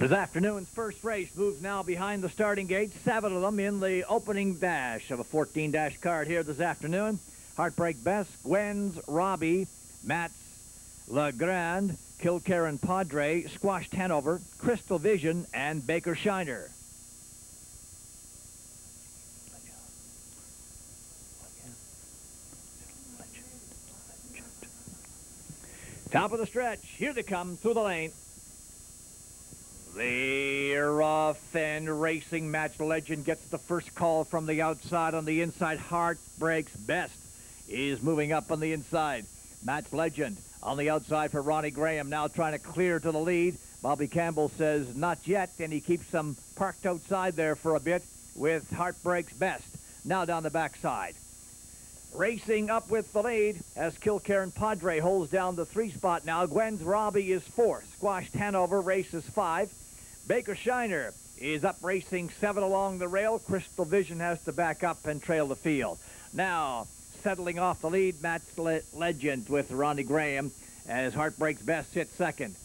This afternoon's first race moves now behind the starting gate. 7 of them in the opening dash of a 14-dash card here this afternoon. Heartbreak Best, Gwen's Robbie, Matt's Legrand, Kilkerran Padre, Squashed Hanover, Crystal Vision, and Baker Shiner. Top of the stretch. Here they come through the lane. They're off and racing. Match Legend gets the first call from the outside. On the inside, Heartbreak's Best is moving up on the inside. Match Legend on the outside for Ronnie Graham, now trying to clear to the lead. Bobby Campbell says not yet, and he keeps them parked outside there for a bit with Heartbreak's Best. Now down the backside. Racing up with the lead as Kilkerran Padre holds down the 3 spot now. Gwen's Robbie is 4th. Squashed Hanover races 5. Baker Shiner is up racing 7 along the rail. Crystal Vision has to back up and trail the field. Now settling off the lead, Match Legend with Ronnie Graham as Heartbreak's Best hits second.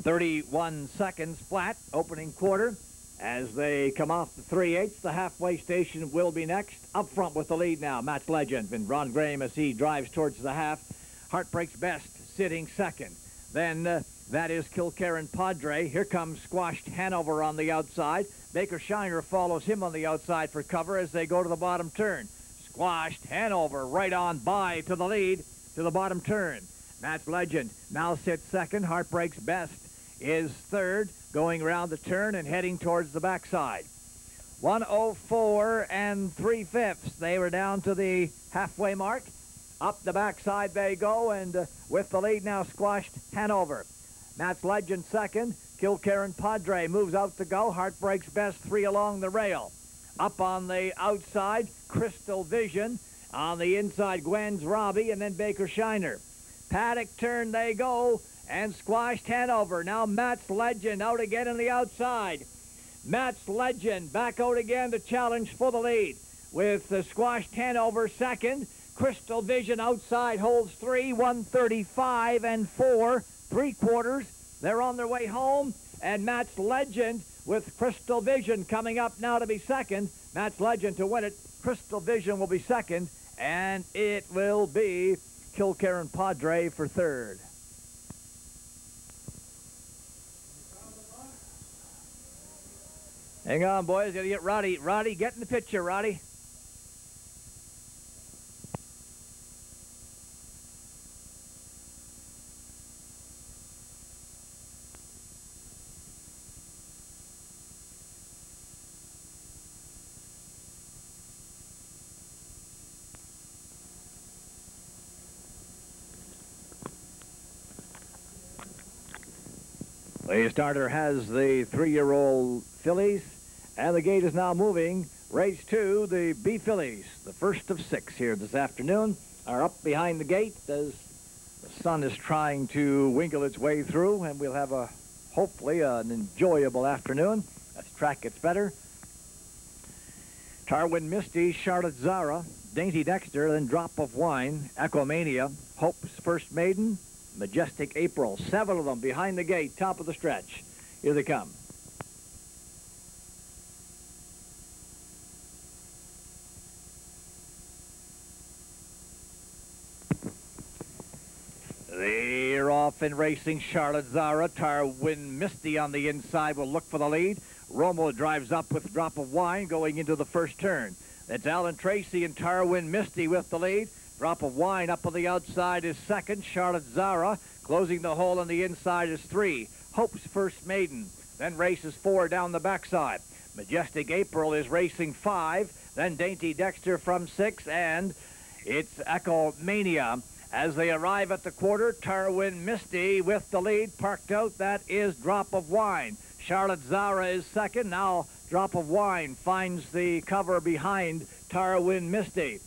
31 seconds flat, opening quarter. As they come off the 3/8, the halfway station will be next. Up front with the lead now, Match Legend and Ron Graham as he drives towards the half. Heartbreak's Best sitting second. Then that is Kilkerran Padre. Here comes Squashed Hanover on the outside. Baker Shiner follows him on the outside for cover as they go to the bottom turn. Squashed Hanover right on by to the lead to the bottom turn. Match Legend now sits second. Heartbreak's Best is third, going around the turn and heading towards the backside. 1:04 3/5. They were down to the halfway mark. Up the backside they go, and with the lead now, Squashed Hanover. Match Legend second. Kilkerran Padre moves out to go. Heartbreak's Best 3 along the rail. Up on the outside, Crystal Vision. On the inside, Gwen's Robbie, and then Baker Shiner. Paddock turn they go, and Squashed Hanover. Now Match Legend out again on the outside. Match Legend back out again to challenge for the lead with Squashed Hanover second. Crystal Vision outside holds 3, 135 and 4 3/4. They're on their way home, and Match Legend with Crystal Vision coming up now to be second. Match Legend to win it. Crystal Vision will be second, and it will be Kilkerran Padre for third. Hang on, boys. Got to get Roddy. Roddy, get in the picture, Roddy. The starter has the 3-year-old fillies, and the gate is now moving. Race 2, the B fillies, the first of 6 here this afternoon, are up behind the gate as the sun is trying to winkle its way through, and we'll have hopefully an enjoyable afternoon as the track gets better. Tarwin Misty, Charlotte Zara, Dainty Dexter, then Drop of Wine, Ecomania, Hope's First Maiden, Majestic April. 7 of them behind the gate, top of the stretch. Here they come. They're off and racing. Charlotte Zara, Tarwin Misty on the inside will look for the lead. Romo drives up with Drop of Wine going into the first turn. That's Alan Tracy and Tarwin Misty with the lead. Drop of Wine up on the outside is second. Charlotte Zara closing the hole on the inside is 3. Hope's First Maiden. Then races 4 down the backside. Majestic April is racing 5. Then Dainty Dexter from 6. And it's Ecomania. As they arrive at the quarter, Tarwin Misty with the lead. Parked out, that is Drop of Wine. Charlotte Zara is second. Now Drop of Wine finds the cover behind Tarwin Misty.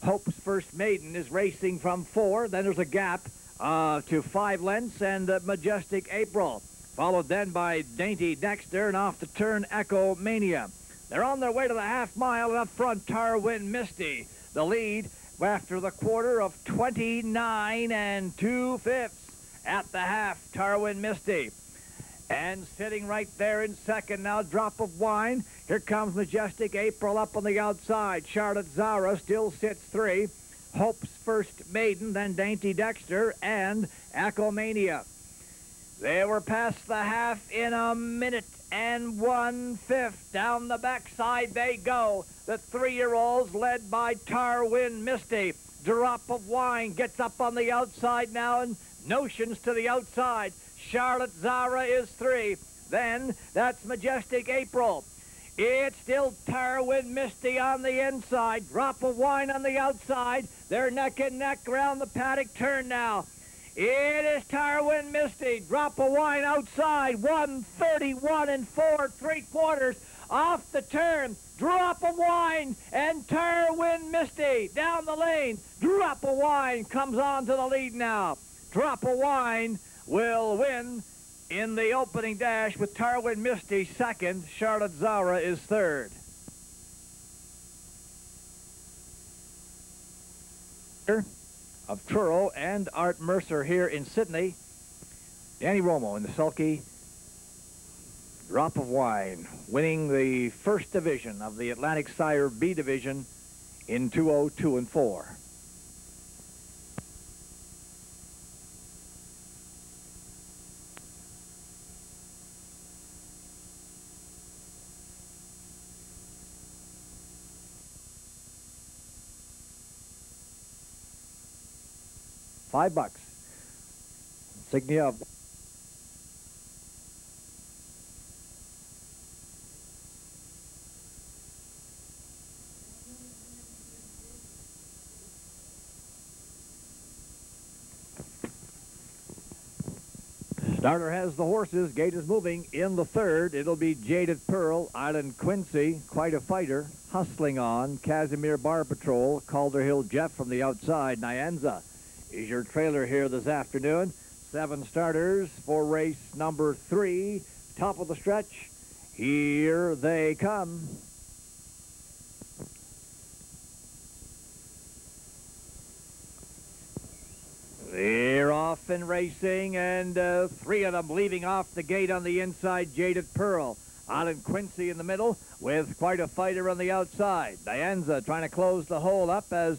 Hope's First Maiden is racing from 4. Then there's a gap to 5 lengths, and Majestic April. Followed then by Dainty Dexter, and off the turn, Ecomania. They're on their way to the half mile, and up front, Tarwin Misty. The lead after the quarter of 29 2/5. at the half, Tarwin Misty. And sitting right there in second now, Drop of Wine. Here comes Majestic April up on the outside. Charlotte Zara still sits 3. Hope's First Maiden, then Dainty Dexter, and Acomania. They were past the half in a minute and 1/5. Down the backside they go. The 3-year-olds led by Tarwin Misty. Drop of Wine gets up on the outside now, and Notions to the outside. Charlotte Zara is 3. Then that's Majestic April. It's still Tarwin Misty on the inside. Drop of Wine on the outside. They're neck and neck around the paddock turn now. It is Tarwin Misty. Drop of Wine outside. 1:31 4¾ off the turn. Drop of Wine and Tarwin Misty down the lane. Drop of Wine comes on to the lead now. Drop of Wine will win in the opening dash with Tarwin Misty second. Charlotte Zara is third. Of Truro and Art Mercer here in Sydney. Danny Romo in the sulky. Drop of Wine winning the first division of the Atlantic Sire B division in 202 and 4. $5. Insignia of starter has the horses. Gate is moving in the third. It'll be Jaded Pearl, Island Quincy, Quite a Fighter, Hustling On, Casimir Bar Patrol, Calder Hill Jeff from the outside. Nyanza is your trailer here this afternoon. 7 starters for race number 3. Top of the stretch. Here they come. They're off and racing, and 3 of them leaving off the gate on the inside. Jaded Pearl. Island Quincy in the middle with Quite a Fighter on the outside. Nyanza trying to close the hole up as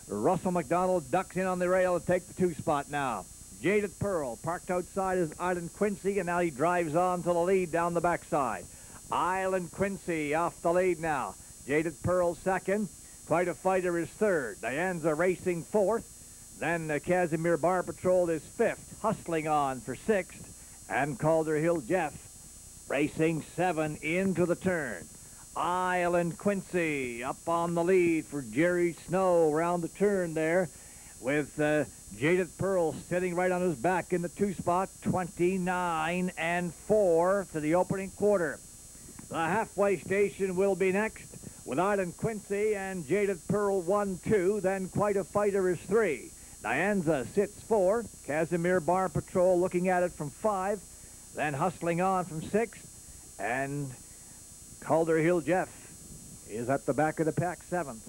Russell McDonald ducks in on the rail to take the 2 spot now. Jaded Pearl parked outside is Island Quincy, and now he drives on to the lead down the backside. Island Quincy off the lead now. Jaded Pearl second. Quite a Fighter is third. Nyanza racing fourth. Then Casimir Bar Patrol is fifth. Hustling On for sixth. And Calder Hill Jeff racing 7 into the turn. Island Quincy up on the lead for Jerry Snow around the turn there with Jaded Pearl sitting right on his back in the 2 spot. 29 and 4 to the opening quarter. The halfway station will be next with Island Quincy and Jaded Pearl 1-2. Then Quite a Fighter is 3. Nyanza sits 4. Casimir Bar Patrol looking at it from 5. Then Hustling On from 6. And Calder Hill Jeff is at the back of the pack 7th.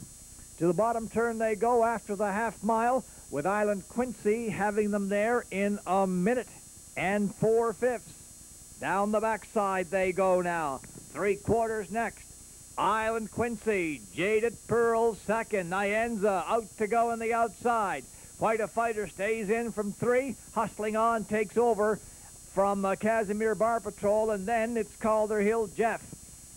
To the bottom turn they go after the half mile with Island Quincy having them there in a minute and 4/5. Down the backside they go now. 3/4 next. Island Quincy, Jaded Pearl second. Nyanza out to go on the outside. Quite a Fighter stays in from 3. Hustling On takes over from Casimir Bar Patrol, and then it's Calder Hill Jeff.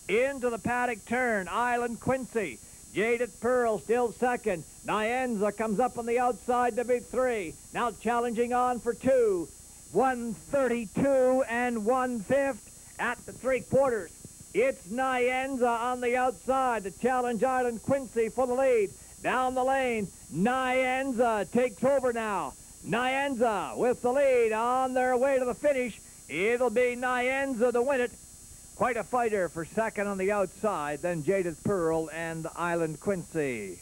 Into the paddock turn, Island Quincy. Jaded Pearl still second. Nyanza comes up on the outside to be 3. Now challenging on for 2. 1:32 and 1/5 at the 3/4. It's Nyanza on the outside to challenge Island Quincy for the lead. Down the lane, Nyanza takes over now. Nyanza with the lead on their way to the finish. It'll be Nyanza to win it. Quite a Fighter for second on the outside, then Jaded Pearl and Island Quincy.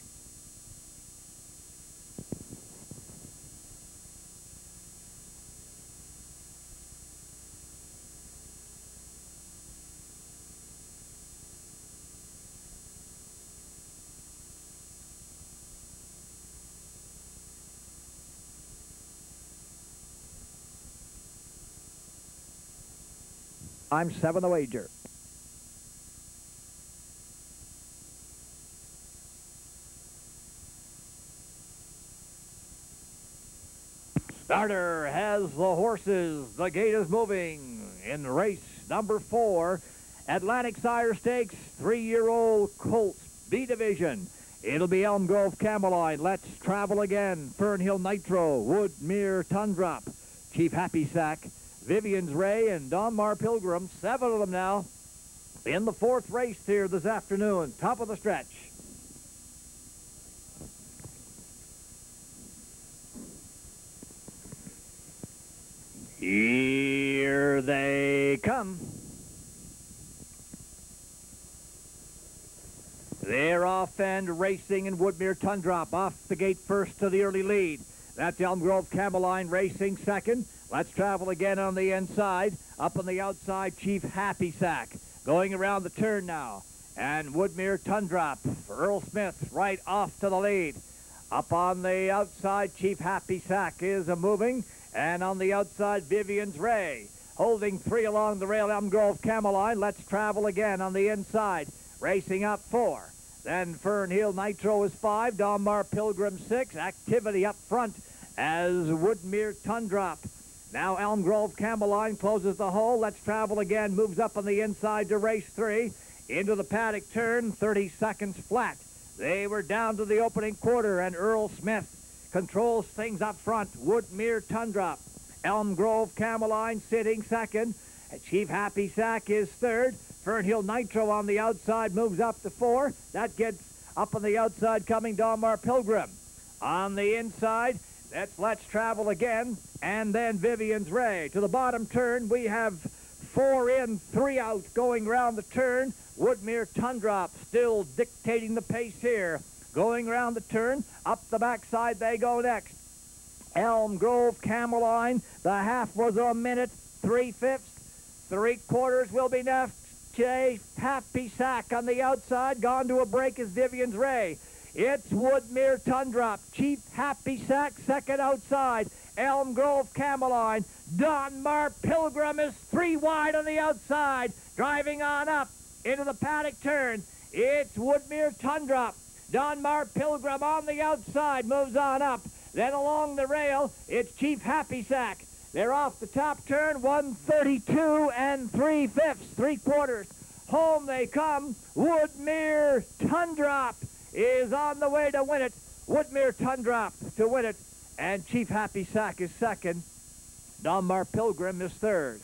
I'm 7 the wager. Starter has the horses. The gate is moving in race number 4. Atlantic Sire Stakes, 3-year-old Colts, B Division. It'll be Elm Grove Cameline, Let's Travel Again, Fernhill Nitro, Woodmere Tundrop, Chief Happy Sack, Vivian's Ray, and Donmar Pilgrim. 7 of them now in the 4th race here this afternoon, top of the stretch. Here they come. They're off and racing in Woodmere Tundrop. Off the gate first to the early lead. That's Elm Grove Cameline racing second. Let's Travel Again on the inside. Up on the outside, Chief Happy Sack. Going around the turn now. And Woodmere Tundrop. Earl Smith right off to the lead. Up on the outside, Chief Happy Sack is moving. And on the outside, Vivian's Ray. Holding 3 along the rail, Elm Grove Cameline. Let's Travel Again on the inside. Racing up 4. Then Fernhill Nitro is 5. Donmar Pilgrim 6. Activity up front as Woodmere Tundrop. Now Elm Grove Cameline closes the hole. Let's Travel Again moves up on the inside to race 3. Into the paddock turn, 30 seconds flat. They were down to the opening quarter, and Earl Smith controls things up front. Woodmere Tundrop. Elm Grove Cameline sitting second. Chief Happy Sack is third. Fernhill Nitro on the outside moves up to 4. That gets up on the outside coming Donmar Pilgrim. On the inside, that's Let's Travel Again, and then Vivian's Ray. To the bottom turn, we have 4 in, 3 out going round the turn. Woodmere Tundrop still dictating the pace here. Going around the turn, up the backside they go next. Elm Grove Cameline, the half was a minute, 3/5. 3/4 will be next. Chief Happy Sack on the outside. Gone to a break is Vivian's Ray. It's Woodmere Tundrop. Chief Happy Sack second outside. Elm Grove Cameline. Donmar Pilgrim is 3 wide on the outside. Driving on up into the paddock turn. It's Woodmere Tundrop. Donmar Pilgrim on the outside moves on up. Then along the rail, it's Chief Happy Sack. They're off the top turn, 132 and 3/5, 3/4. Home they come. Woodmere Tundrop is on the way to win it. Woodmere Tundrop to win it. And Chief Happy Sack is second. Donmar Pilgrim is third.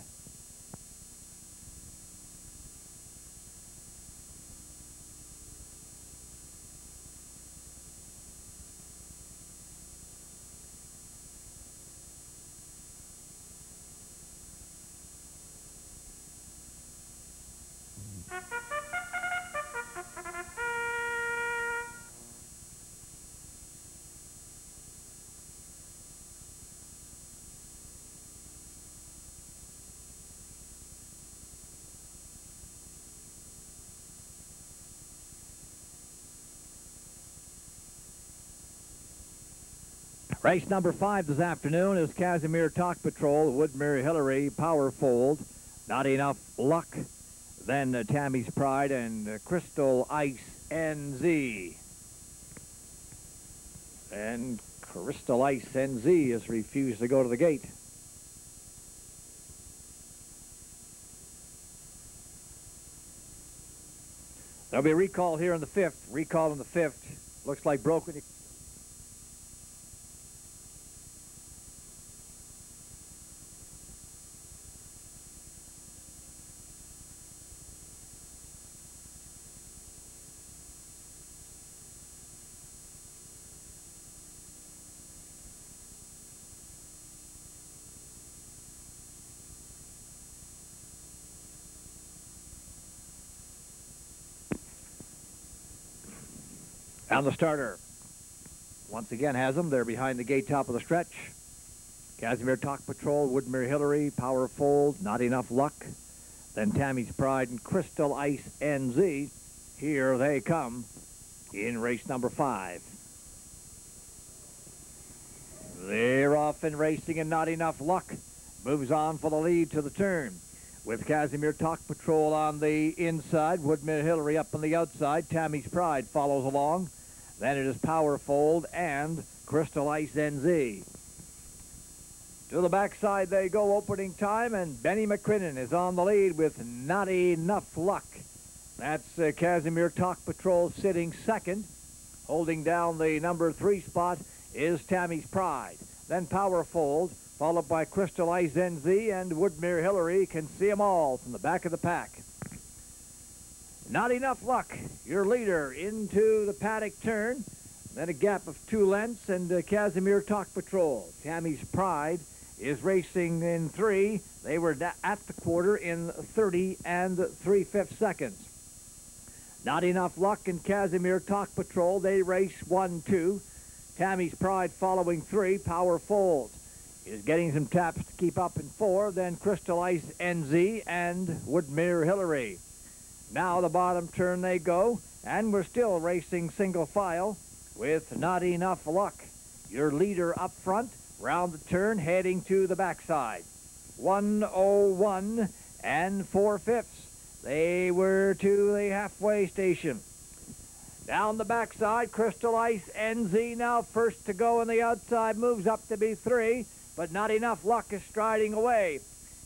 Race number 5 this afternoon is Casimir Talk Patrol, Woodmere Hillary, Power Fold, Not Enough Luck, then Tammy's Pride and Crystal Ice NZ. And Crystal Ice NZ has refused to go to the gate. There'll be a recall here in the 5th. Recall in the 5th. Looks like broken. And the starter once again has them. They're behind the gate top of the stretch. Casimir Talk Patrol, Woodmere Hillary, Power Fold, Not Enough Luck. Then Tammy's Pride and Crystal Ice NZ. Here they come in race number 5. They're off and racing, and Not Enough Luck moves on for the lead to the turn. with Casimir Talk Patrol on the inside. Woodmere Hillary up on the outside. Tammy's Pride follows along. Then it is Powerfold and Crystal Ice NZ. To the backside they go, opening time, and Benny McCrinnan is on the lead with Not Enough Luck. That's Casimir Talk Patrol sitting second. Holding down the number 3 spot is Tammy's Pride. Then Powerfold, followed by Crystal Ice NZ, and Woodmere Hillary can see them all from the back of the pack. Not Enough Luck, your leader into the paddock turn. Then a gap of 2 lengths, and Casimir Talk Patrol. Tammy's Pride is racing in 3. They were at the quarter in 30 and 3/5 seconds. Not Enough Luck and Casimir Talk Patrol, they race 1-2. Tammy's Pride following 3. Powerfold is getting some taps to keep up in 4. Then Crystal Ice NZ and Woodmere Hillary. Now the bottom turn they go, and we're still racing single file with Not Enough Luck. Your leader up front, round the turn, heading to the backside. 1:01 and 4/5. They were to the halfway station. Down the backside, Crystal Ice NZ now first to go on the outside, moves up to be 3, but Not Enough Luck is striding away.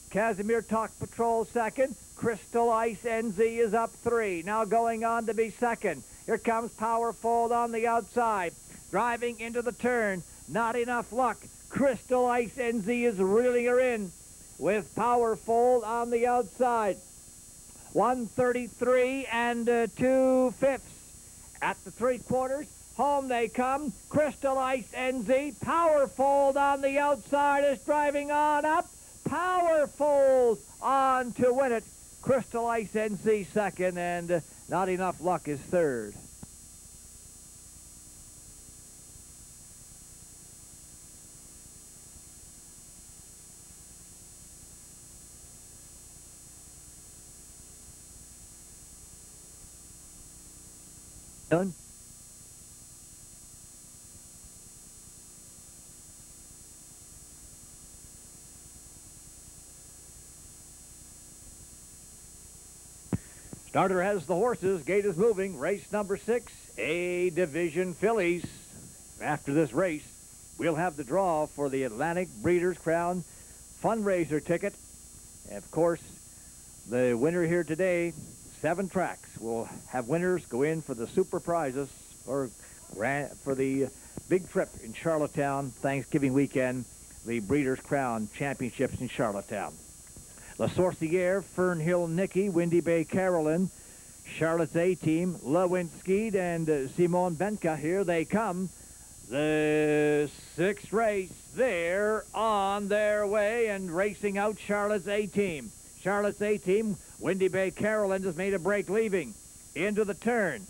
Casimir Talk Patrol second. Crystal Ice NZ is up 3, now going on to be second. Here comes Powerfold on the outside, driving into the turn. Not Enough Luck. Crystal Ice NZ is reeling her in with Powerfold on the outside. 1:33 and 2/5. At the 3/4, home they come. Crystal Ice NZ, Powerfold on the outside is driving on up. Powerfold on to win it. Crystal Ice NZ second, and Not Enough Luck is third. Done. Starter has the horses. Gate is moving. Race number 6, A Division Fillies. After this race, we'll have the draw for the Atlantic Breeders' Crown fundraiser ticket. And of course, the winner here today, 7 tracks. We'll have winners go in for the super prizes for the big trip in Charlottetown, Thanksgiving weekend, the Breeders' Crown Championships in Charlottetown. La Sorcière, Fernhill Nicky, Windy Bay Carolyn, Charlotte's A-Team, Lewinsky, and Simone Benka. Here they come. The 6th race, they're on their way and racing out Charlotte's A-Team. Charlotte's A-Team, Windy Bay Carolyn has made a break leaving into the turn.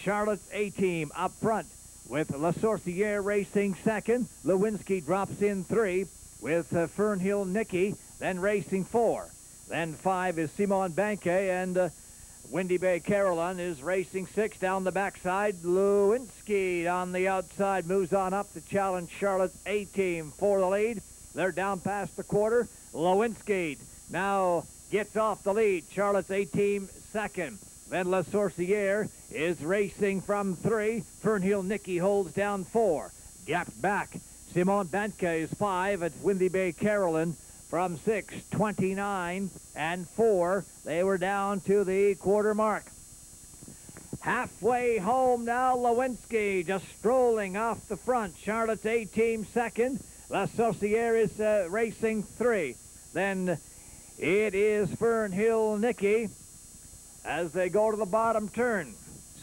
Charlotte's A-Team up front with La Sorcière racing second. Lewinsky drops in 3 with Fernhill Nicky, then racing 4. Then 5 is Simon Banke, and Windy Bay Carolyn is racing 6 down the backside. Lewinsky on the outside moves on up to challenge Charlotte's A-Team for the lead. They're down past the quarter. Lewinsky now gets off the lead. Charlotte's A-Team second. Then La Sorcière is racing from 3. Fernhill Nicky holds down 4. Gapped back. Simon Banke is 5 at Windy Bay Carolyn from 6, 29 and 4. They were down to the quarter mark. Halfway home now, Lewinsky just strolling off the front. Charlotte's A-Team second. La Sorcière is racing 3. Then it is Fernhill Nicky as they go to the bottom turn.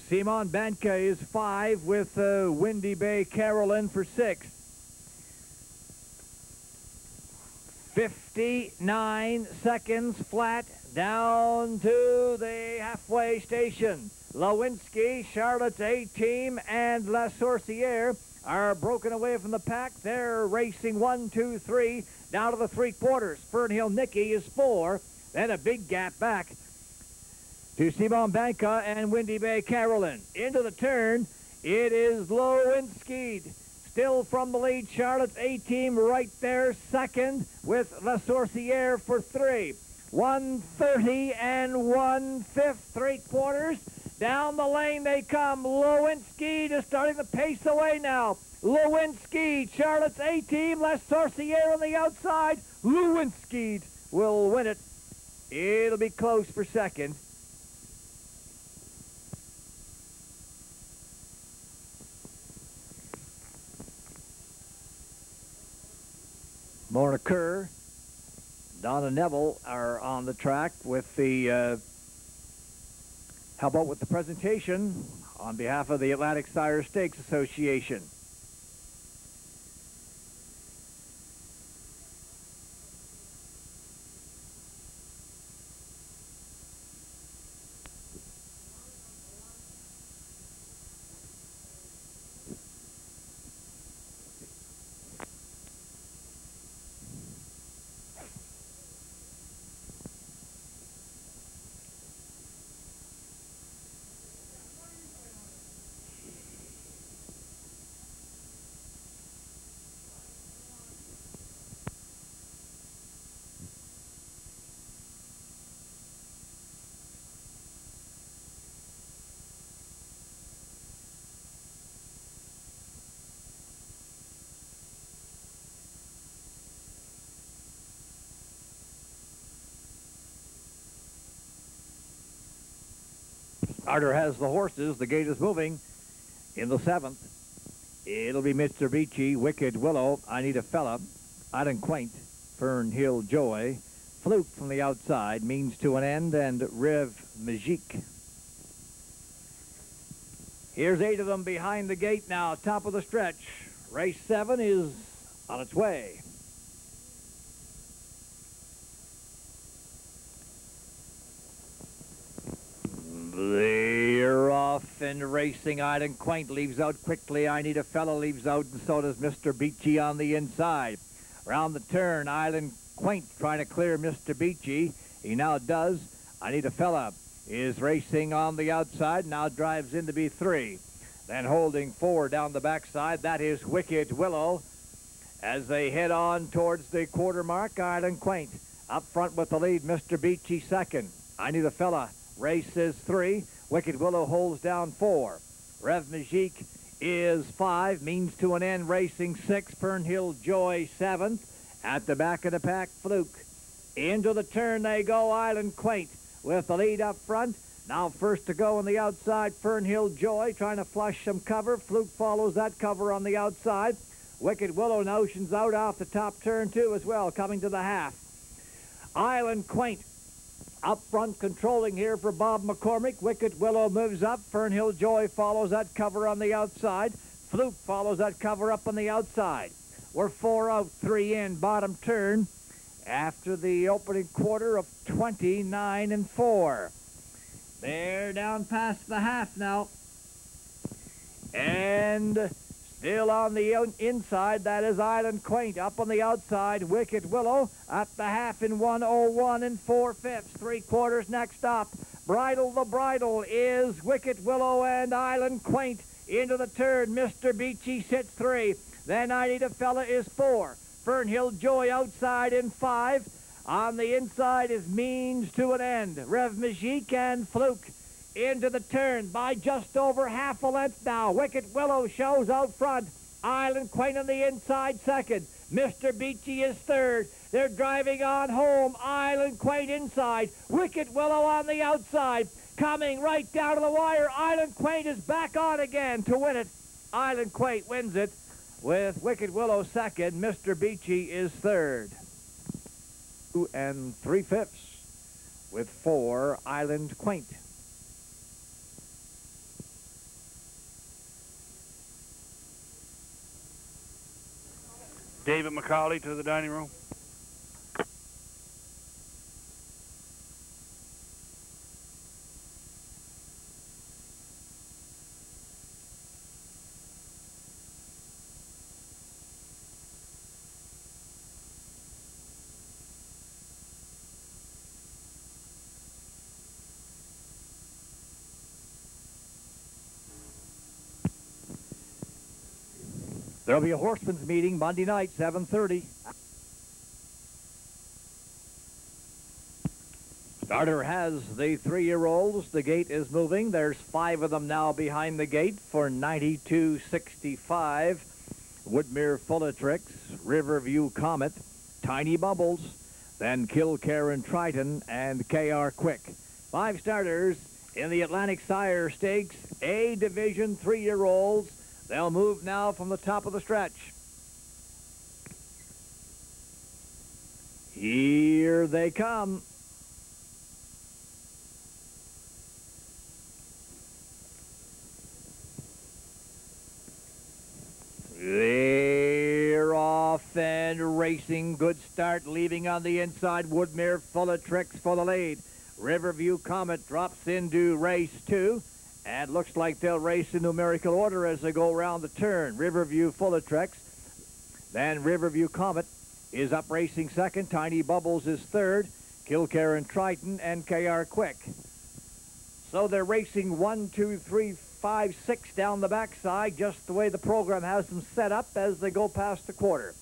Simon Banke is 5 with Windy Bay Carolyn for 6. 59 seconds flat down to the halfway station. Lewinsky, Charlotte's A-Team, and La Sorcière are broken away from the pack. They're racing 1, 2, 3 down to the 3/4. Fernhill Nicky is 4. Then a big gap back to Simon Banka and Windy Bay Carolyn. Into the turn, it is Lewinsky. Still from the lead, Charlotte's A-Team right there, second with La Sorcière for 3. 130 and 1/5, 3/4. Down the lane they come. Lewinsky is starting to pace away now. Lewinsky, Charlotte's A-team, Les Sorcier on the outside. Lewinsky will win it. It'll be close for second. Morna Kerr, Donna Neville are on the track with the, how about with the presentation on behalf of the Atlantic Sire Stakes Association. Arter has the horses. The gate is moving. In the 7th, it'll be Mr. Beachy, Wicked Willow, I Need a Fella, Island Quaint, Fern Hill Joy, Fluke from the outside, Means to an End, and Rev Magique. Here's 8 of them behind the gate now, top of the stretch. Race 7 is on its way. They're off and racing. Island Quaint leaves out quickly. I Need a Fella leaves out, and so does Mr. Beachy on the inside. Round the turn, Island Quaint trying to clear Mr. Beachy. He now does. I Need a Fella is racing on the outside, now drives in to be 3. Then holding 4 down the backside, that is Wicked Willow. As they head on towards the quarter mark, Island Quaint up front with the lead, Mr. Beachy second. I Need a Fella races 3. Wicked Willow holds down 4. Rev Magique is 5. Means to an End racing 6. Fern Hill Joy 7th. At the back of the pack, Fluke. Into the turn they go, Island Quaint with the lead up front. Now first to go on the outside, Fern Hill Joy trying to flush some cover. Fluke follows that cover on the outside. Wicked Willow notions out off the top turn too as well, coming to the half. Island Quaint up front, controlling here for Bob McCormick. Wicked Willow moves up. Fern Hill Joy follows that cover on the outside. Fluke follows that cover up on the outside. We're 4 out, 3 in, bottom turn after the opening quarter of 29 and 4. They're down past the half now. And still on the inside, that is Island Quaint. Up on the outside, Wicked Willow at the half in 1:01 and 4/5. 3/4 next up. Bridle the Bridle is Wicked Willow and Island Quaint. Into the turn, Mr. Beachy sits 3. Then I Need a Fella is 4. Fern Hill Joy outside in 5. On the inside is Means to an End. Rev Magique and Fluke into the turn by just over half a length now. Wicked Willow shows out front. Island Quaint on the inside second. Mr. Beachy is third. They're driving on home. Island Quaint inside. Wicked Willow on the outside. Coming right down to the wire. Island Quaint is back on again to win it. Island Quaint wins it with Wicked Willow second. Mr. Beachy is third. 2 3/5 with 4 Island Quaint. David McCauley to the dining room. There'll be a horseman's meeting Monday night, 7:30. Starter has the 3-year-olds. The gate is moving. There's 5 of them now behind the gate for 92.65. Woodmere Full of Tricks, Riverview Comet, Tiny Bubbles, then Kilkerran Triton, and KR Quick. 5 starters in the Atlantic Sire Stakes, A Division 3-year-olds. They'll move now from the top of the stretch. Here they come. They're off and racing. Good start, leaving on the inside. Woodmere Full of Tricks for the lead. Riverview Comet drops into race 2. And looks like they'll race in numerical order as they go around the turn. Riverview Full of Tricks. Then Riverview Comet is up racing second. Tiny Bubbles is third. Kilkerran Triton and KR Quick. So they're racing 1, 2, 3, 5, 6 down the backside, just the way the program has them set up as they go past the quarter.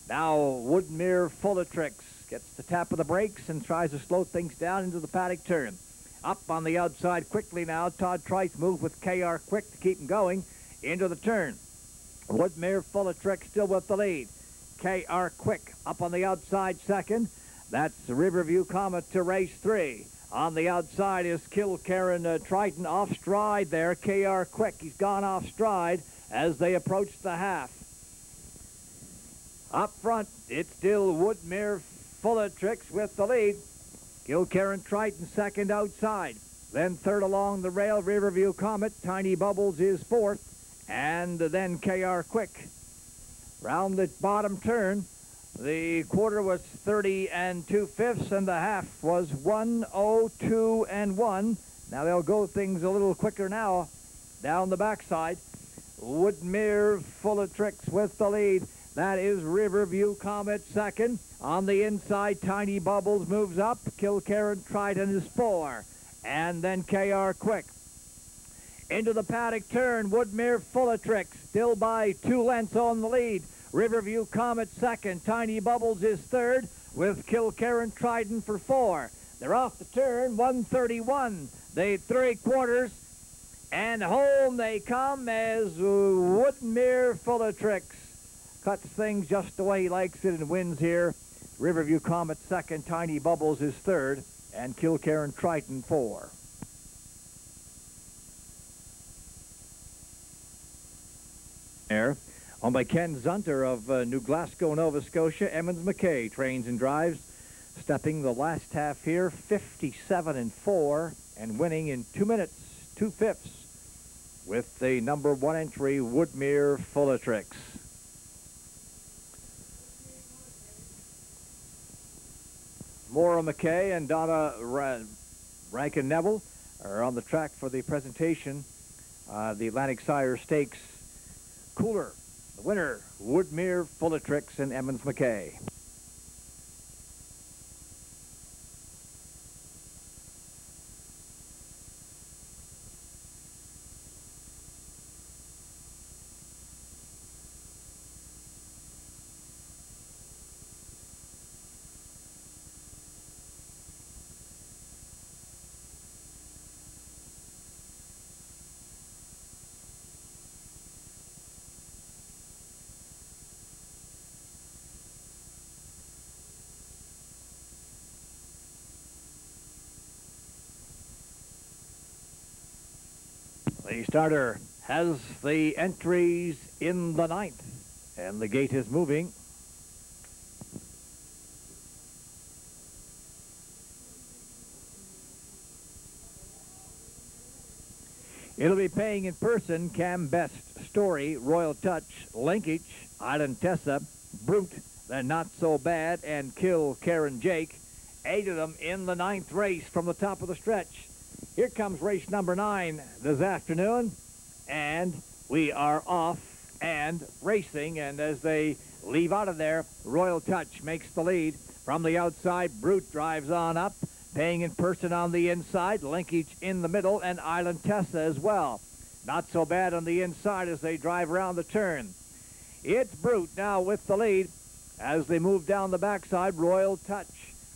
Now Woodmere Full of Tricks gets the tap of the brakes and tries to slow things down into the paddock turn. Up on the outside quickly now. Todd Trice moves with KR Quick to keep him going into the turn. Woodmere Full of Tricks still with the lead. KR Quick up on the outside second. That's Riverview Comet to race 3. On the outside is Kilkerran Triton off stride there. KR Quick, he's gone off stride as they approach the half. Up front, it's still Woodmere Full of Tricks with the lead. Kilkerran Triton second outside. Then third along the rail, Riverview Comet. Tiny Bubbles is fourth. And then KR Quick. Round the bottom turn, the quarter was 30 2/5, and the half was 1:02 1. Now they'll go things a little quicker now down the backside. Woodmere Full of Tricks with the lead. That is Riverview Comet second. On the inside, Tiny Bubbles moves up. Kilkerran Triton is 4. And then KR Quick. Into the paddock turn, Woodmere Full of Tricks, still by 2 lengths on the lead. Riverview Comet second. Tiny Bubbles is third with Kilkerran Triton for 4. They're off the turn, 131. They 3/4, and home they come as Woodmere Full of Tricks cuts things just the way he likes it and wins here. Riverview Comet second. Tiny Bubbles is third, and Kilkerran Triton 4. There. Owned by Ken Zunter of New Glasgow, Nova Scotia. Emmons McKay trains and drives. Stepping the last half here, 57-4, and winning in 2 minutes, 2/5 with the number 1 entry, Woodmere Full of Tricks. Maura McKay and Donna Rankin Neville are on the track for the presentation. The Atlantic Sire Stakes Cooler. The winner, Woodmere Full of Tricks and Emmons McKay. The starter has the entries in the 9th, and the gate is moving. It'll be paying in person: Cam Best, Story, Royal Touch, Linkage, Island Tessa, Brute, then Not So Bad, and Kilkerran Jake. 8 of them in the 9th race from the top of the stretch. Here comes race number 9 this afternoon, and we are off and racing. And as they leave out of there, Royal Touch makes the lead. From the outside, Brute drives on up, paying in person on the inside, Linkage in the middle, and Island Tessa as well. Not So Bad on the inside as they drive around the turn. It's Brute now with the lead as they move down the backside. Royal Touch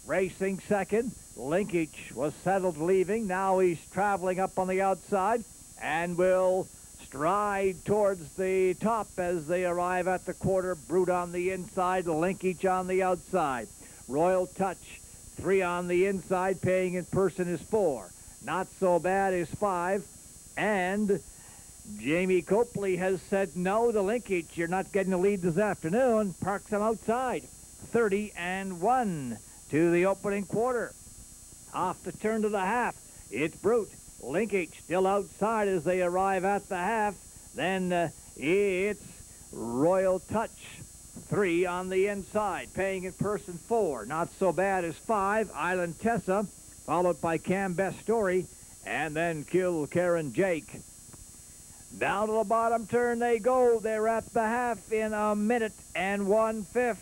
racing second. Linkage was settled leaving. Now he's traveling up on the outside and will stride towards the top as they arrive at the quarter. Brute on the inside, Linkage on the outside. Royal Touch, 3 on the inside, paying in person is 4. Not So Bad is 5. And Jamie Copley has said no to Linkage. You're not getting the lead this afternoon. Parks him outside. 30-1 to the opening quarter. Off the turn to the half, it's Brute. Linkage still outside as they arrive at the half. Then it's Royal Touch, 3 on the inside, paying in person 4. Not So Bad is 5. Island Tessa, followed by Cam Best Story, and then Kill Karen Jake. Down to the bottom turn they go. They're at the half in 1 minute and 1/5.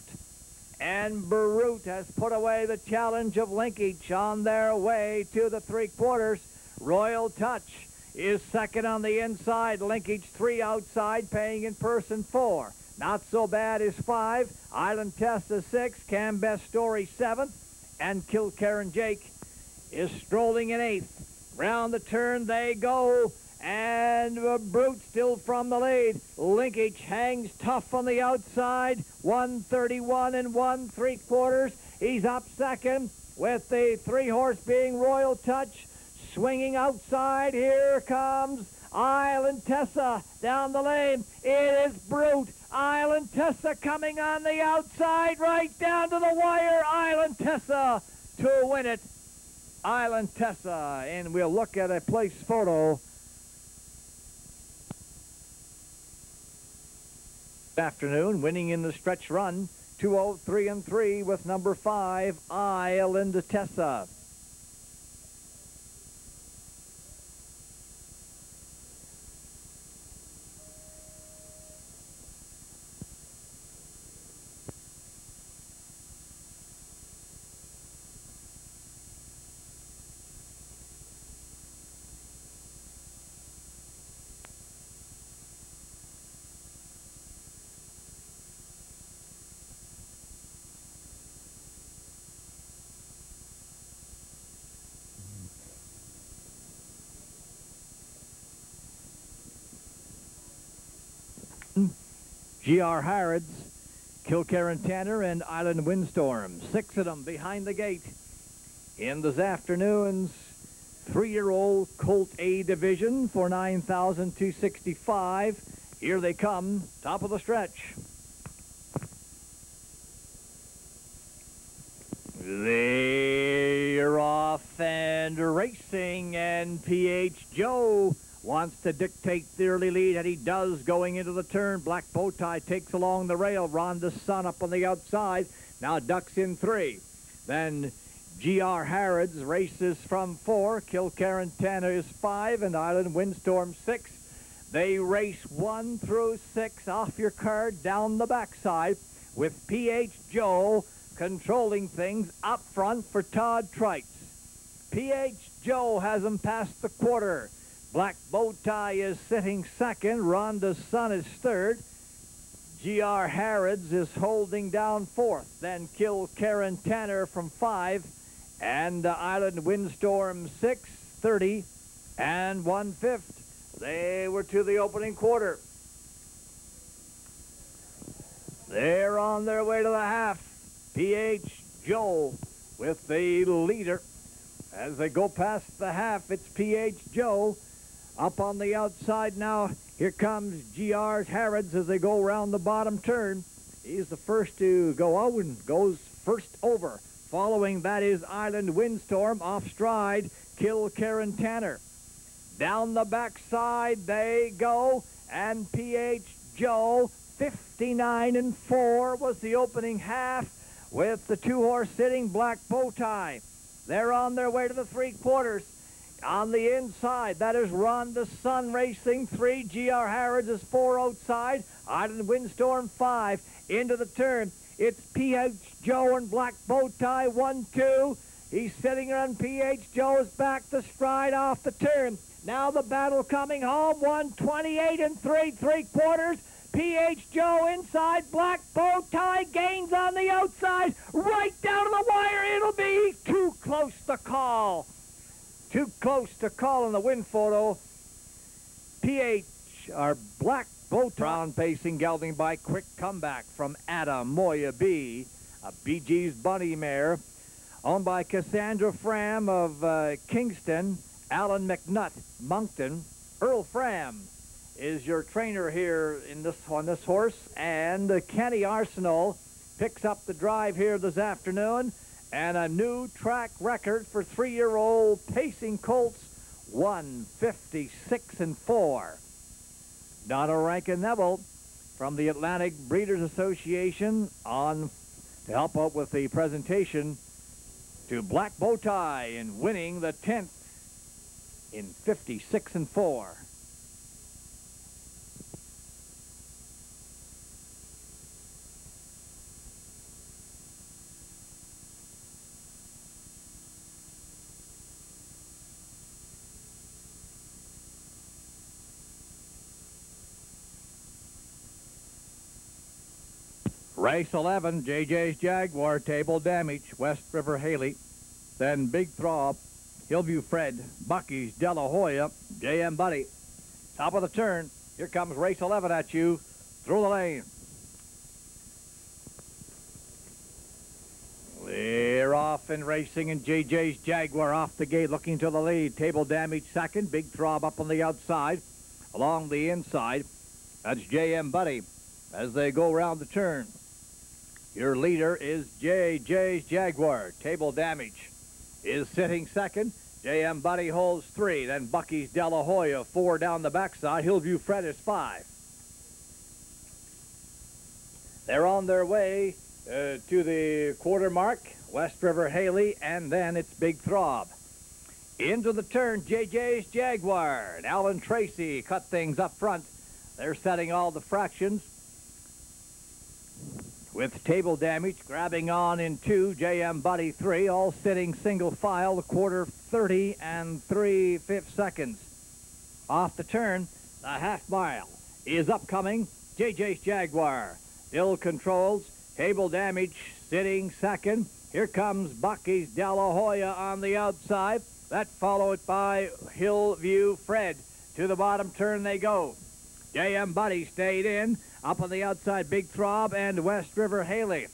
And Brute has put away the challenge of Linkage on their way to the 3/4. Royal Touch is second on the inside. Linkage 3 outside, paying in person 4. Not So Bad is 5. Island Test is 6. Cam Best Story 7th. And Kill Karen Jake is strolling in 8th. Round the turn they go. And Brute still from the lead. Linkage hangs tough on the outside. 1:31 and 1/3. He's up second with the 3-horse being Royal Touch. Swinging outside, here comes Island Tessa down the lane. It is Brute. Island Tessa coming on the outside, right down to the wire. Island Tessa to win it. Island Tessa, and we'll look at a place photo. Afternoon, winning in the stretch run, 2:03 with number 5, Island Tessa. G.R. Harrods, Kilkerran Tanner, and Island Windstorm. 6 of them behind the gate. In this afternoon's 3-year-old Colt A division for $9,265. Here they come, top of the stretch. They're off and racing, and P.H. Joe wants to dictate the early lead, and he does going into the turn. Black Bowtie takes along the rail. Rhonda's Son up on the outside. Now ducks in 3. Then G.R. Harrods races from 4. Kilkerran Tanner is 5, and Island Windstorm 6. They race 1 through 6 off your card down the backside, with P.H. Joe controlling things up front for Todd Trites. P.H. Joe has him past the quarter. Black Bowtie is sitting second. Rhonda's Son is third. G.R. Harrods is holding down 4th. Then Kilkerran Tanner from 5. And Island Windstorm 6, 30 and 1/5. They were to the opening quarter. They're on their way to the half. P.H. Joe with the leader. As they go past the half, it's P.H. Joe. Up on the outside now, here comes G.R. Harrods as they go around the bottom turn. He's the first to go out and goes first over. Following that is Island Windstorm, off stride, Kilkerran Tanner. Down the backside they go, and P.H. Joe, 59 and 4 was the opening half, with the 2-horse sitting Black Bowtie. They're on their way to the 3/4. On the inside, that is Rhonda's Son racing 3. G.R. Harrods is 4 outside. Island Windstorm 5. Into the turn. It's P.H. Joe and Black Bowtie 1-2. He's sitting on P.H. Joe's back to stride off the turn. Now the battle coming home. 128 and 3/4. PH Joe inside, black bow tie, gains on the outside, right down to the wire. It'll be too close to call. Too close to call in the win photo. PH, our black bow tie. Round pacing, gelding by quick comeback from Adam Moya B, a BG's bunny mare, owned by Cassandra Fram of Kingston, Alan McNutt, Moncton. Earl Fram is your trainer here on this horse, and Kenny Arsenal picks up the drive here this afternoon, and a new track record for 3-year-old pacing colts, 156-4. Donna Rankin Neville from the Atlantic Breeders Association on to help out with the presentation to Black Bowtie in winning the 10th in 56-4. Race 11, JJ's Jaguar, Table Damage, West River Haley, then Big Throb, Hillview Fred, Bucky's De La Hoya, JM Buddy. Top of the turn, here comes race 11 at you, through the lane. They're off and racing, and JJ's Jaguar off the gate, looking to the lead. Table Damage second, Big Throb up on the outside, along the inside. That's JM Buddy as they go around the turn. Your leader is JJ's Jaguar. Table Damage is sitting second. JM Buddy holds 3. Then Bucky's De La Hoya 4 down the backside. Hillview Fred is 5. They're on their way to the quarter mark. West River Haley, and then it's Big Throb. Into the turn, JJ's Jaguar. And Alan Tracy cut things up front. They're setting all the fractions. With Table Damage grabbing on in 2, JM Buddy 3, all sitting single file, the quarter 30 and 3/5 seconds. Off the turn, the half mile is upcoming. JJ's Jaguar still controls. Table Damage sitting second. Here comes Bucky's De La Hoya on the outside. That followed by Hillview Fred. To the bottom turn they go. JM Buddy stayed in. Up on the outside, Big Throb and West River Haley.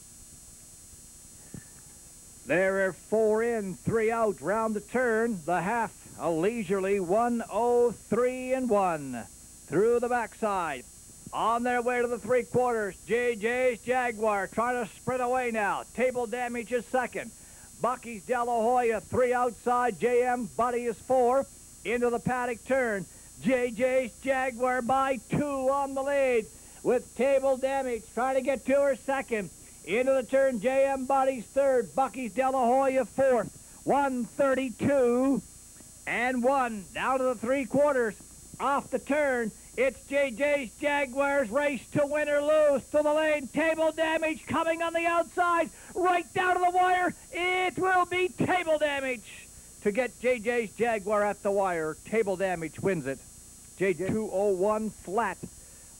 There are 4 in, 3 out, round the turn. The half, a leisurely 1:03-1 through the backside. On their way to the 3/4, JJ's Jaguar trying to sprint away now. Table Damage is second. Bucky's De La Hoya 3 outside. JM Buddy is 4. Into the paddock turn. JJ's Jaguar by 2 on the lead, with Table Damage trying to get to her second. Into the turn, JM Buddy's 3rd, Bucky's De La Hoya 4th, 1:32-1. Down to the 3/4, off the turn, it's JJ's Jaguar's race to win or lose to the lane. Table Damage coming on the outside, right down to the wire. It will be Table Damage to get JJ's Jaguar at the wire. Table Damage wins it. JJ 2:01 flat,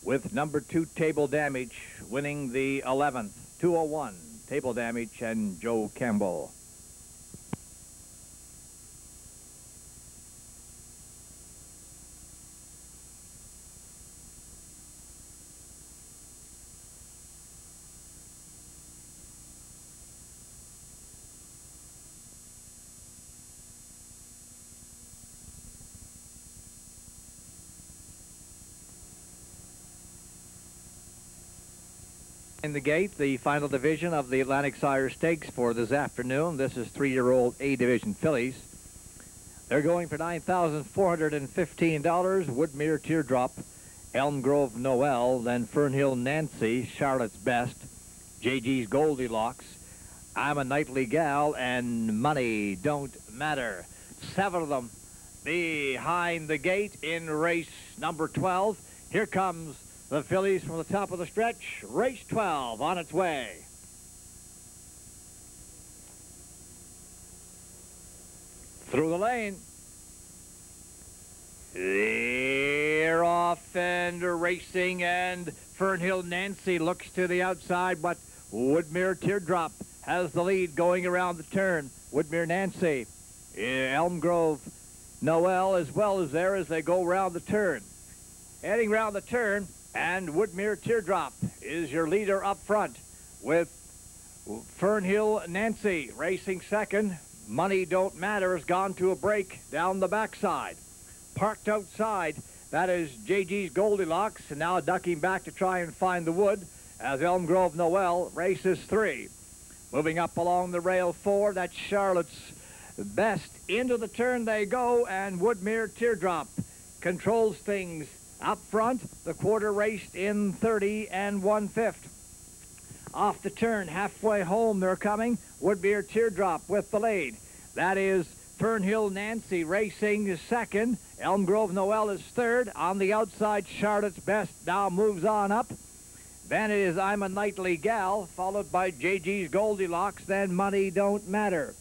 with number 2 Table Damage winning the 11th. 2:01 Table Damage and Joe Campbell. In the gate, the final division of the Atlantic Sire Stakes for this afternoon. This is 3-year-old A-Division fillies. They're going for $9,415. Woodmere Teardrop, Elm Grove Noel, then Fernhill Nancy, Charlotte's Best, JG's Goldilocks, I'm a Nightly Gal, and Money Don't Matter. 7 of them behind the gate in race number 12. Here comes the fillies from the top of the stretch. Race 12 on its way. Through the lane. They're off and racing, and Fernhill Nancy looks to the outside, but Woodmere Teardrop has the lead going around the turn. Woodmere Nancy, Elm Grove Noel as well as there as they go round the turn. Heading round the turn, and Woodmere Teardrop is your leader up front with Fernhill Nancy racing second. Money Don't Matter has gone to a break down the backside. Parked outside, that is JG's Goldilocks, and now ducking back to try and find the wood as Elm Grove Noel races 3. Moving up along the rail 4, that's Charlotte's Best. Into the turn they go, and Woodmere Teardrop controls things up front. The quarter raced in 30 1/5. Off the turn, halfway home they're coming. Woodmere Teardrop with the lead. That is Fernhill Nancy racing second. Elm Grove Noel is third. On the outside, Charlotte's Best now moves on up. Then it is I'm a Nightly Gal, followed by JG's Goldilocks, then Money Don't Matter.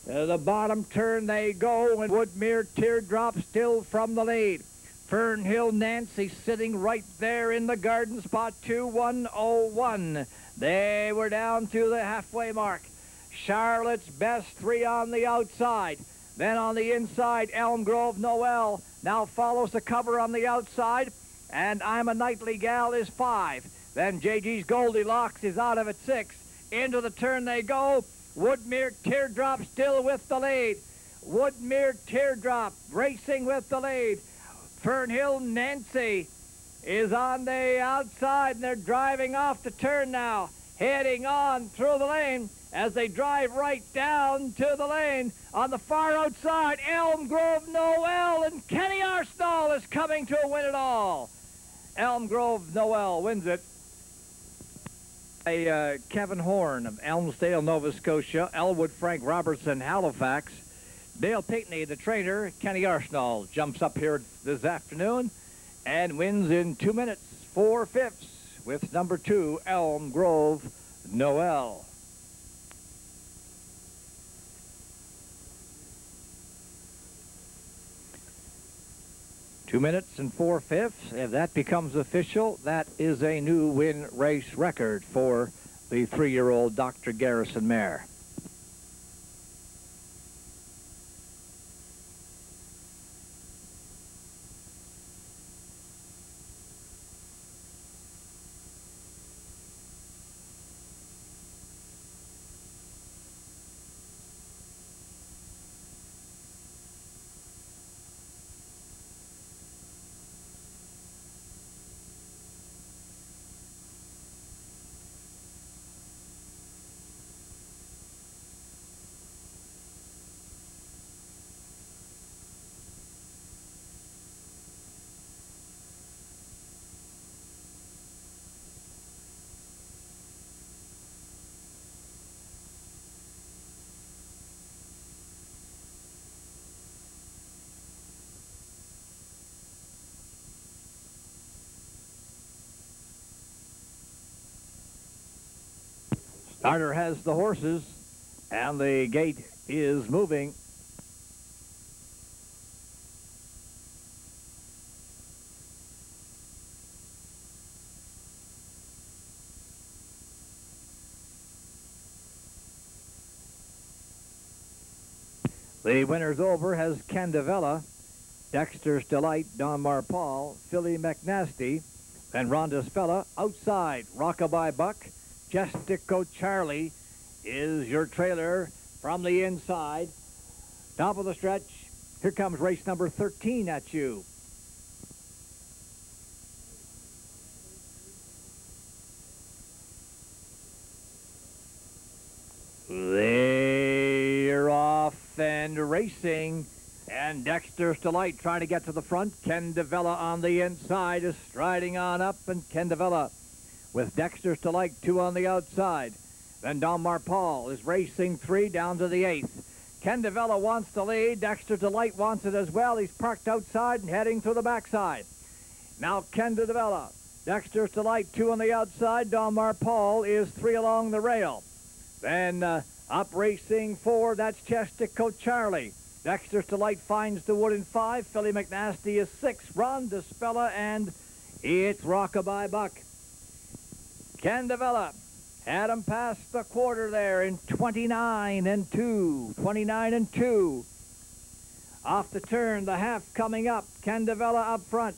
The bottom turn they go, and Woodmere Teardrop still from the lead. Fernhill Nancy sitting right there in the garden spot, 2-1-0-1. They were down to the halfway mark. Charlotte's Best, 3 on the outside. Then on the inside, Elm Grove Noel now follows the cover on the outside, and I'm a Nightly Gal is 5. Then JG's Goldilocks is out of it 6. Into the turn they go. Woodmere Teardrop still with the lead. Woodmere Teardrop racing with the lead. Fernhill Nancy is on the outside, and they're driving off the turn now, heading on through the lane as they drive right down to the lane. On the far outside, Elm Grove Noel, and Kenny Arsenal is coming to win it all. Elm Grove Noel wins it. Kevin Horn of Elmsdale, Nova Scotia, Elwood Frank Robertson, Halifax, Dale Pinckney, the trainer. Kenny Arsenal jumps up here this afternoon and wins in 2 minutes 4/5 with number 2, Elm Grove Noel. Two minutes and 4/5. If that becomes official, that is a new win race record for the 3-year-old Dr. Garrison mare. Starter has the horses, and the gate is moving. The winner's over has Candavella, Dexter's Delight, Don Marpal, Philly McNasty, then Rhonda's Fella. Outside, Rockabye Buck, Jestico Charlie is your trailer from the inside. Top of the stretch, here comes race number 13 at you. They're off and racing, and Dexter's Delight trying to get to the front. Candavella on the inside is striding on up, and Candavella with Dexter's Delight 2 on the outside. Then Don Marpal is racing 3 down to the 8th. Candavella wants the lead. Dexter's Delight wants it as well. He's parked outside and heading to the backside. Now Candavella, Dexter's Delight 2 on the outside. Don Marpal is 3 along the rail. Then up racing 4, that's Chestico Charlie. Dexter's Delight finds the wood in 5. Philly McNasty is 6. Ron DeSpella, and it's Rockabye Buck. Ken DeVella had him past the quarter there in 29 and 2. 29 and 2. Off the turn, the half coming up. Ken DeVella up front.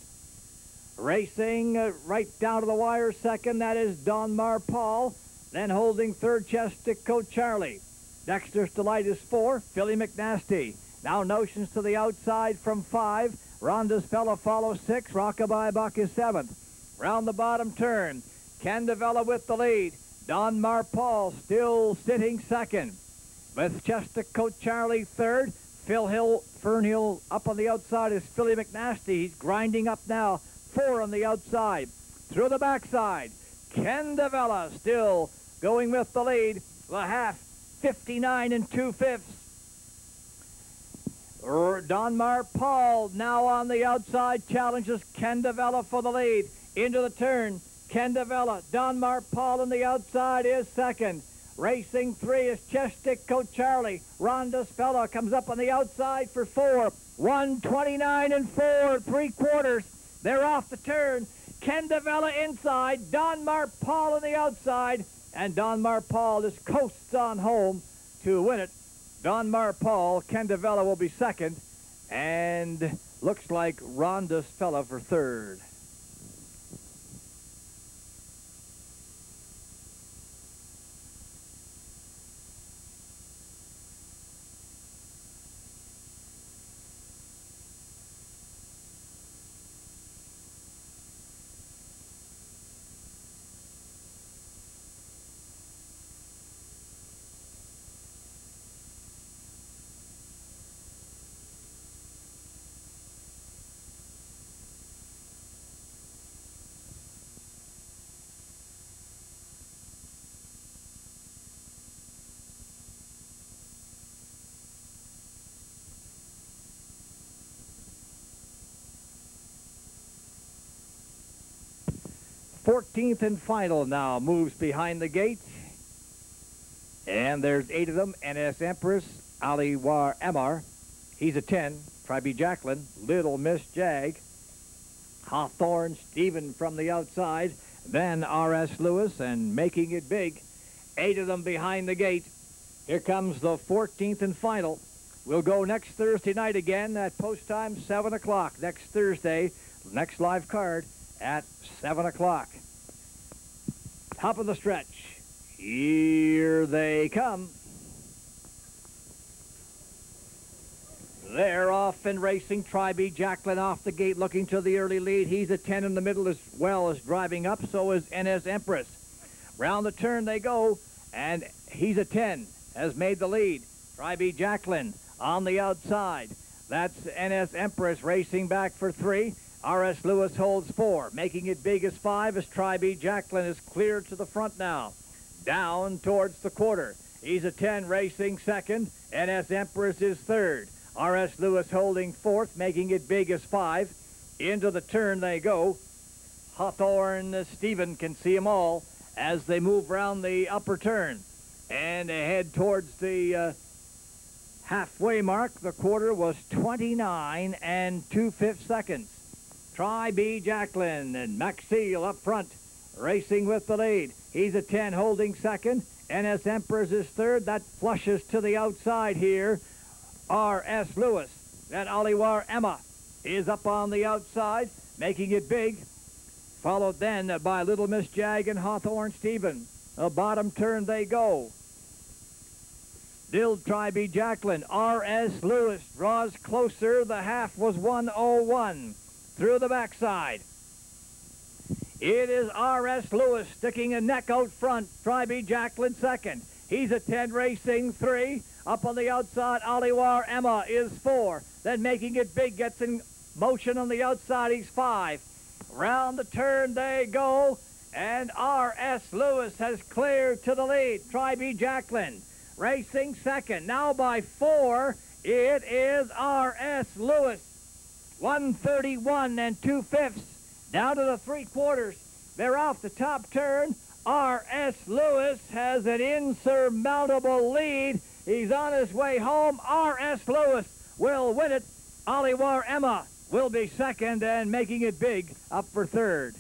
Racing right down to the wire second, that is Don Paul. Then holding third, Chestic Coat Charlie. Dexter's Delight is 4. Philly McNasty. Now Notions to the outside from 5. Ron DeSpella follows 6. Rockabye Buck is 7th. Round the bottom turn, Ken DeVella with the lead. Don Paul still sitting second. With Chestic Coat Charlie third. Fernhill up on the outside is Philly McNasty. He's grinding up now. 4 on the outside. Through the backside, Ken DeVella still going with the lead. The half, 59 and 2/5. Don Paul now on the outside challenges Ken DeVella for the lead. Into the turn, Ken DeVella. Don Paul on the outside is second. Racing 3 is Chestic Coat Charlie. Ron DeSpella comes up on the outside for 4. 129 and 4 3/4. They're off the turn. Ken DeVella inside. Don Paul on the outside. And Don Paul just coasts on home to win it. Don Paul, Ken DeVella will be second. And looks like Ron DeSpella for third. Fourteenth and final now moves behind the gate. And there's 8 of them. NS Empress, Aliwar Emar. He's a 10. Tribe Jacqueline, Little Miss Jag. Hawthorne Stephen from the outside. Then R.S. Lewis and Making It Big. 8 of them behind the gate. Here comes the 14th and final. We'll go next Thursday night again at post time 7 o'clock. Next Thursday, next live card at 7 o'clock. Top of the stretch. Here they come. They're off and racing. Tribe Jacqueline off the gate looking to the early lead. He's a 10 in the middle as well as driving up. So is NS Empress. Round the turn they go, and he's a 10, has made the lead. Tribe Jacqueline on the outside. That's NS Empress racing back for 3. R.S. Lewis holds 4. Making It Big is 5 as Tribe Jacqueline is cleared to the front now. Down towards the quarter. He's a 10 racing second. NS Empress is third. R.S. Lewis holding 4th. Making It Big is 5. Into the turn they go. Hawthorne Stephen can see them all as they move around the upper turn. And head towards the halfway mark. The quarter was 29 and 2/5 seconds. Tribe Jacqueline and Maxile up front, racing with the lead. He's a 10 holding second. NS Empress is third. That flushes to the outside here. R.S. Lewis. Then Aliwar Emma is up on the outside, Making It Big. Followed then by Little Miss Jag and Hawthorne Stephen. The bottom turn they go. Still Tribe Jacqueline. R.S. Lewis draws closer. The half was 1:01. Through the backside. It is R.S. Lewis sticking a neck out front. Tribe Jacqueline second. He's a 10 racing 3. Up on the outside, Aliwar Emma is 4. Then Making It Big gets in motion on the outside. He's 5. Round the turn they go. And R.S. Lewis has cleared to the lead. Tribe Jacqueline racing second. Now by 4, it is R.S. Lewis. 131 and 2/5. Down to the 3/4. They're off the top turn. R.S. Lewis has an insurmountable lead. He's on his way home. R.S. Lewis will win it. Oliwar Emma will be second and making it big up for third.